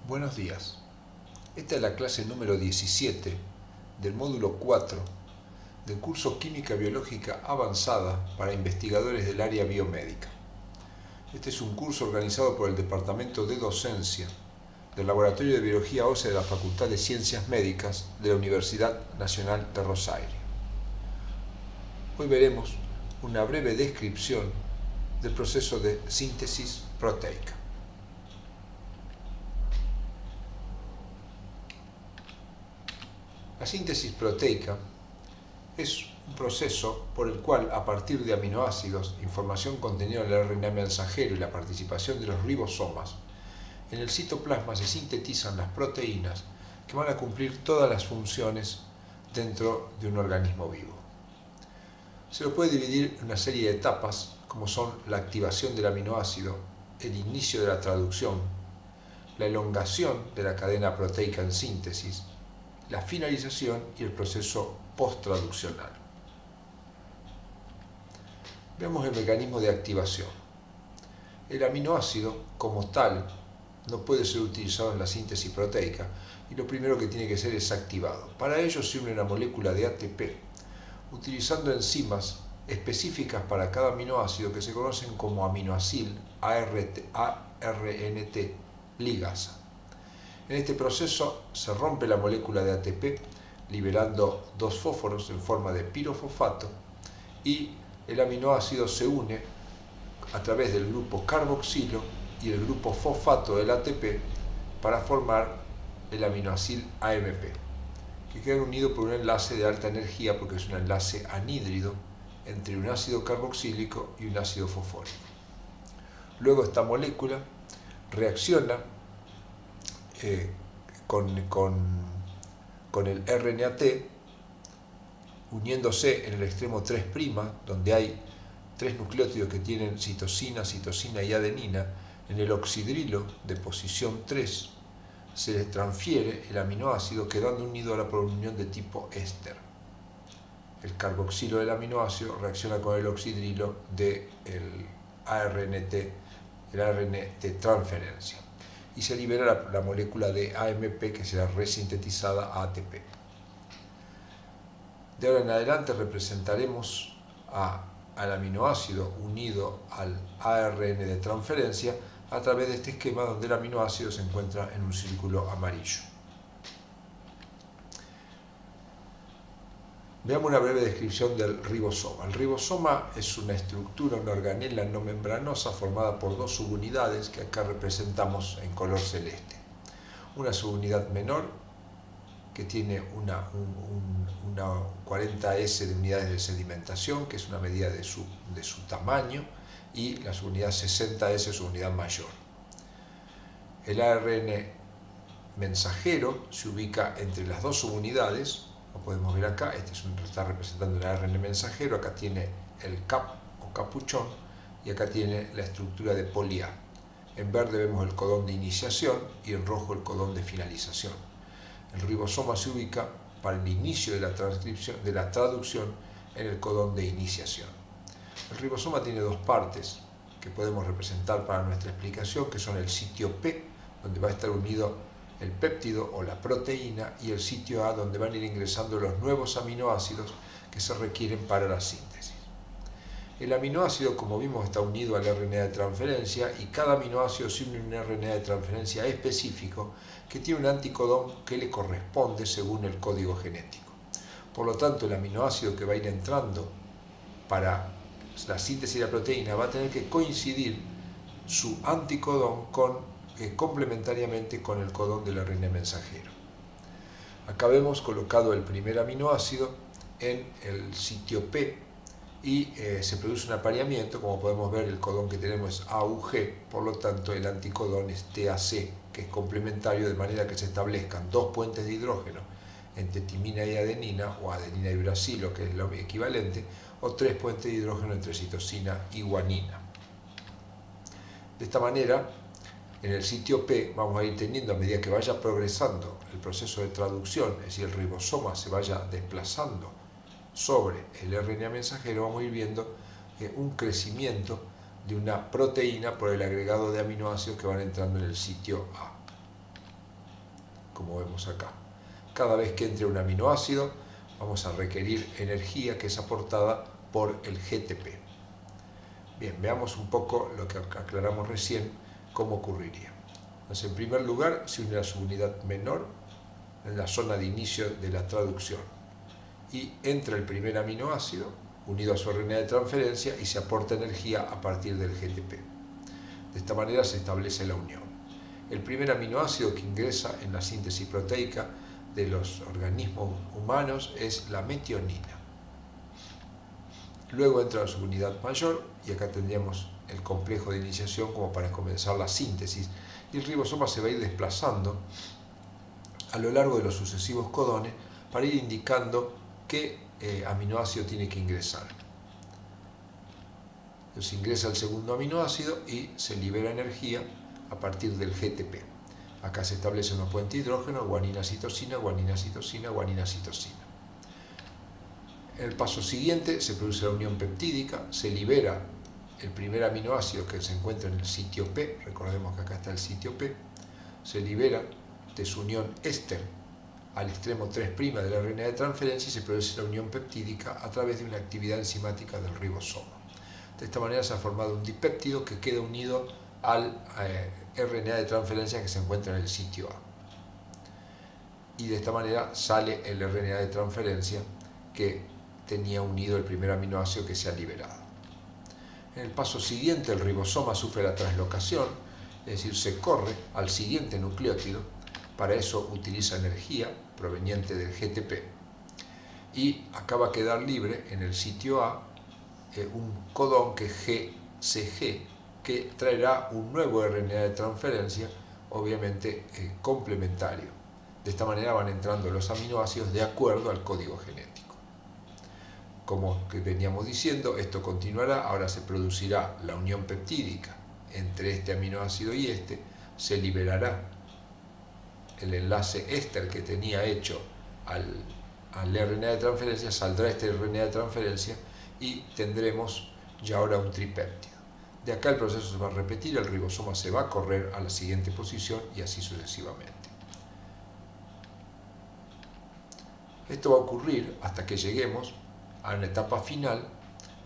Buenos días. Esta es la clase número 17 del módulo 4 del curso Química Biológica Avanzada para investigadores del área biomédica. Este es un curso organizado por el Departamento de Docencia del Laboratorio de Biología Ósea de la Facultad de Ciencias Médicas de la Universidad Nacional de Rosario. Hoy veremos una breve descripción del proceso de síntesis proteica. La síntesis proteica es un proceso por el cual, a partir de aminoácidos, información contenida en el RNA mensajero y la participación de los ribosomas, en el citoplasma se sintetizan las proteínas que van a cumplir todas las funciones dentro de un organismo vivo. Se lo puede dividir en una serie de etapas, como son la activación del aminoácido, el inicio de la traducción, la elongación de la cadena proteica en síntesis, la finalización y el proceso posttraduccional. Veamos el mecanismo de activación. El aminoácido, como tal, no puede ser utilizado en la síntesis proteica y lo primero que tiene que ser es activado. Para ello se une una molécula de ATP, utilizando enzimas específicas para cada aminoácido que se conocen como aminoacil ARNT ligasa. En este proceso se rompe la molécula de ATP, liberando dos fósforos en forma de pirofosfato, y el aminoácido se une a través del grupo carboxilo y el grupo fosfato del ATP para formar el aminoacil AMP, que queda unido por un enlace de alta energía porque es un enlace anhídrido entre un ácido carboxílico y un ácido fosfórico. Luego esta molécula reacciona con el RNAT, uniéndose en el extremo 3', donde hay tres nucleótidos que tienen citosina, citosina y adenina. En el oxidrilo de posición 3 se les transfiere el aminoácido, quedando unido ahora por una unión de tipo éster. El carboxilo del aminoácido reacciona con el oxidrilo del ARNT, el ARN de transferencia, y se libera la molécula de AMP que será resintetizada a ATP. De ahora en adelante representaremos al aminoácido unido al ARN de transferencia a través de este esquema donde el aminoácido se encuentra en un círculo amarillo. Veamos una breve descripción del ribosoma. El ribosoma es una estructura, una organela no membranosa formada por dos subunidades que acá representamos en color celeste. Una subunidad menor que tiene una 40S de unidades de sedimentación, que es una medida de su tamaño, y la subunidad 60S, su unidad mayor. El ARN mensajero se ubica entre las dos subunidades. Lo podemos ver acá, está representando el ARN mensajero, acá tiene el cap o capuchón y acá tiene la estructura de poli A. En verde vemos el codón de iniciación y en rojo el codón de finalización. El ribosoma se ubica para el inicio de la traducción en el codón de iniciación. El ribosoma tiene dos partes que podemos representar para nuestra explicación, que son el sitio P, donde va a estar unido el péptido o la proteína, y el sitio A, donde van a ir ingresando los nuevos aminoácidos que se requieren para la síntesis. El aminoácido, como vimos, está unido al RNA de transferencia y cada aminoácido se une a un RNA de transferencia específico que tiene un anticodón que le corresponde según el código genético. Por lo tanto, el aminoácido que va a ir entrando para la síntesis de la proteína va a tener que coincidir su anticodón complementariamente con el codón del RNA mensajero. Acá vemos colocado el primer aminoácido en el sitio P y se produce un apareamiento. Como podemos ver, el codón que tenemos es AUG, por lo tanto el anticodón es TAC, que es complementario, de manera que se establezcan dos puentes de hidrógeno entre timina y adenina, o adenina y uracilo, que es lo equivalente, o tres puentes de hidrógeno entre citosina y guanina. De esta manera, en el sitio P vamos a ir teniendo, a medida que vaya progresando el proceso de traducción, es decir, el ribosoma se vaya desplazando sobre el RNA mensajero, vamos a ir viendo un crecimiento de una proteína por el agregado de aminoácidos que van entrando en el sitio A. como vemos acá. Cada vez que entre un aminoácido vamos a requerir energía que es aportada por el GTP. Bien, veamos un poco lo que aclaramos recién, cómo ocurriría. Entonces, en primer lugar, se une la subunidad menor en la zona de inicio de la traducción y entra el primer aminoácido unido a su RNA de transferencia y se aporta energía a partir del GTP. De esta manera se establece la unión. El primer aminoácido que ingresa en la síntesis proteica de los organismos humanos es la metionina. Luego entra la subunidad mayor y acá tendríamos el complejo de iniciación como para comenzar la síntesis, y el ribosoma se va a ir desplazando a lo largo de los sucesivos codones para ir indicando qué aminoácido tiene que ingresar. Entonces ingresa el segundo aminoácido y se libera energía a partir del GTP. Acá se establece una puente hidrógeno, guanina-citosina, guanina-citosina, guanina-citosina. En el paso siguiente se produce la unión peptídica, se libera el primer aminoácido que se encuentra en el sitio P, recordemos que acá está el sitio P, se libera de su unión éster al extremo 3' del RNA de transferencia y se produce la unión peptídica a través de una actividad enzimática del ribosoma. De esta manera se ha formado un dipéptido que queda unido al RNA de transferencia que se encuentra en el sitio A. Y de esta manera sale el RNA de transferencia que tenía unido el primer aminoácido que se ha liberado. En el paso siguiente el ribosoma sufre la translocación, es decir, se corre al siguiente nucleótido, para eso utiliza energía proveniente del GTP y acaba a quedar libre en el sitio A un codón que es GCG, que traerá un nuevo RNA de transferencia, obviamente complementario. De esta manera van entrando los aminoácidos de acuerdo al código genético. Como que veníamos diciendo, esto continuará, ahora se producirá la unión peptídica entre este aminoácido y este, se liberará el enlace éster que tenía hecho al RNA de transferencia, saldrá este RNA de transferencia y tendremos ya ahora un tripéptido. De acá el proceso se va a repetir, el ribosoma se va a correr a la siguiente posición y así sucesivamente. Esto va a ocurrir hasta que lleguemos a una etapa final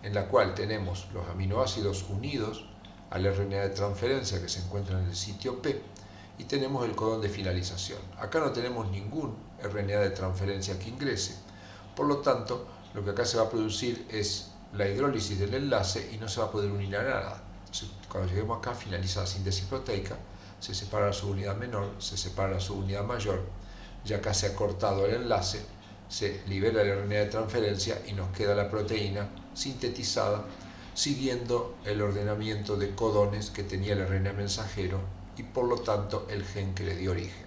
en la cual tenemos los aminoácidos unidos al RNA de transferencia que se encuentra en el sitio P y tenemos el codón de finalización. Acá no tenemos ningún RNA de transferencia que ingrese, por lo tanto lo que acá se va a producir es la hidrólisis del enlace y no se va a poder unir a nada. Entonces, cuando lleguemos acá finaliza la síntesis proteica, se separa la subunidad menor, se separa la subunidad mayor, ya acá se ha cortado el enlace, se libera el RNA de transferencia y nos queda la proteína sintetizada siguiendo el ordenamiento de codones que tenía el RNA mensajero y por lo tanto el gen que le dio origen.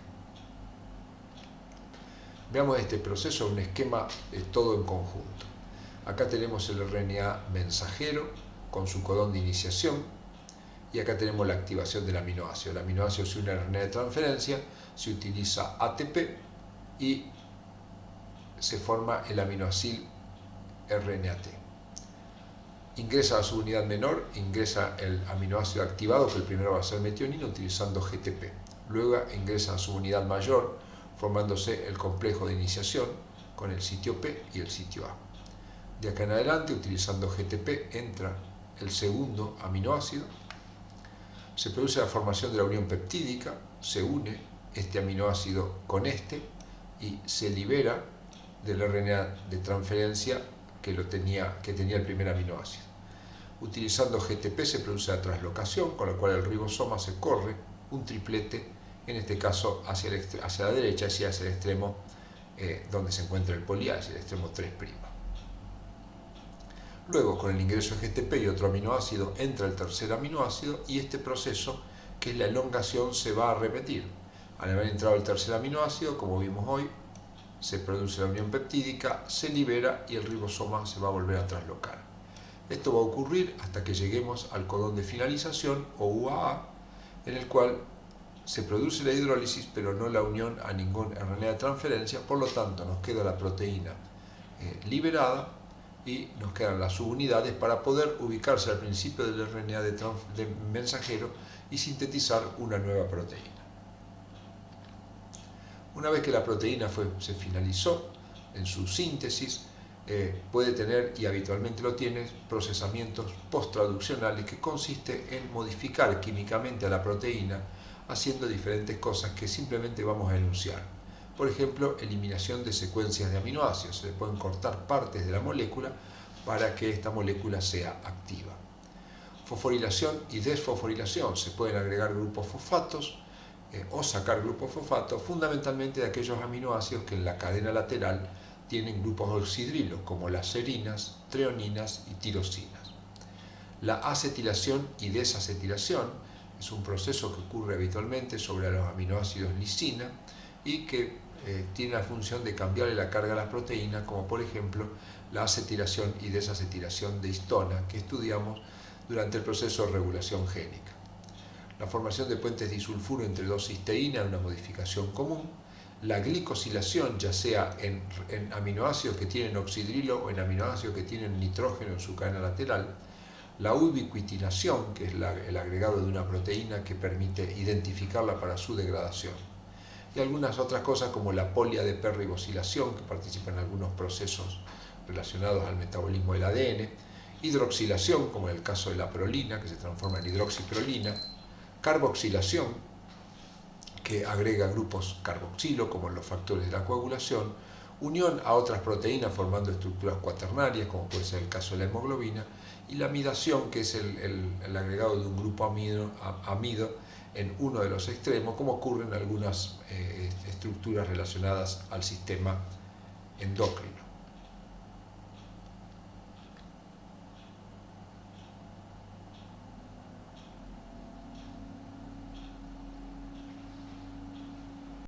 Veamos este proceso, un esquema de todo en conjunto. Acá tenemos el RNA mensajero con su codón de iniciación y acá tenemos la activación del aminoácido. El aminoácido se une al RNA de transferencia, se utiliza ATP y se forma el aminoacil RNAT. Ingresa a la subunidad menor, ingresa el aminoácido activado, que el primero va a ser metionina, utilizando GTP. Luego ingresa a la subunidad mayor, formándose el complejo de iniciación con el sitio P y el sitio A. De acá en adelante, utilizando GTP, entra el segundo aminoácido, se produce la formación de la unión peptídica, se une este aminoácido con este y se libera del RNA de transferencia que tenía el primer aminoácido. Utilizando GTP se produce la translocación, con lo cual el ribosoma se corre un triplete, en este caso hacia la derecha, hacia el extremo donde se encuentra el poliA, hacia el extremo 3'. Luego, con el ingreso de GTP y otro aminoácido, entra el tercer aminoácido y este proceso, que es la elongación, se va a repetir. Al haber entrado el tercer aminoácido, como vimos hoy, se produce la unión peptídica, se libera y el ribosoma se va a volver a traslocar. Esto va a ocurrir hasta que lleguemos al codón de finalización o UAA, en el cual se produce la hidrólisis pero no la unión a ningún RNA de transferencia, por lo tanto nos queda la proteína liberada y nos quedan las subunidades para poder ubicarse al principio del RNA de mensajero y sintetizar una nueva proteína. Una vez que la proteína se finalizó en su síntesis, puede tener, y habitualmente lo tiene, procesamientos posttraduccionales que consiste en modificar químicamente a la proteína haciendo diferentes cosas que simplemente vamos a enunciar. Por ejemplo, eliminación de secuencias de aminoácidos. Se le pueden cortar partes de la molécula para que esta molécula sea activa. Fosforilación y desfosforilación. Se pueden agregar grupos fosfatos o sacar grupos fosfatos, fundamentalmente de aquellos aminoácidos que en la cadena lateral tienen grupos oxidrilos, como las serinas, treoninas y tirosinas. La acetilación y desacetilación es un proceso que ocurre habitualmente sobre los aminoácidos lisina y que tiene la función de cambiarle la carga a las proteínas, como por ejemplo la acetilación y desacetilación de histona que estudiamos durante el proceso de regulación génica. La formación de puentes disulfuro entre dos cisteínas es una modificación común. La glicosilación, ya sea en aminoácidos que tienen oxidrilo o en aminoácidos que tienen nitrógeno en su cadena lateral. La ubiquitinación, que es el agregado de una proteína que permite identificarla para su degradación. Y algunas otras cosas como la poliadeperribosilación, que participa en algunos procesos relacionados al metabolismo del ADN. Hidroxilación, como en el caso de la prolina, que se transforma en hidroxiprolina. Carboxilación, que agrega grupos carboxilo, como los factores de la coagulación, unión a otras proteínas formando estructuras cuaternarias, como puede ser el caso de la hemoglobina, y la amidación, que es el agregado de un grupo amido en uno de los extremos, como ocurre en algunas estructuras relacionadas al sistema endocrino.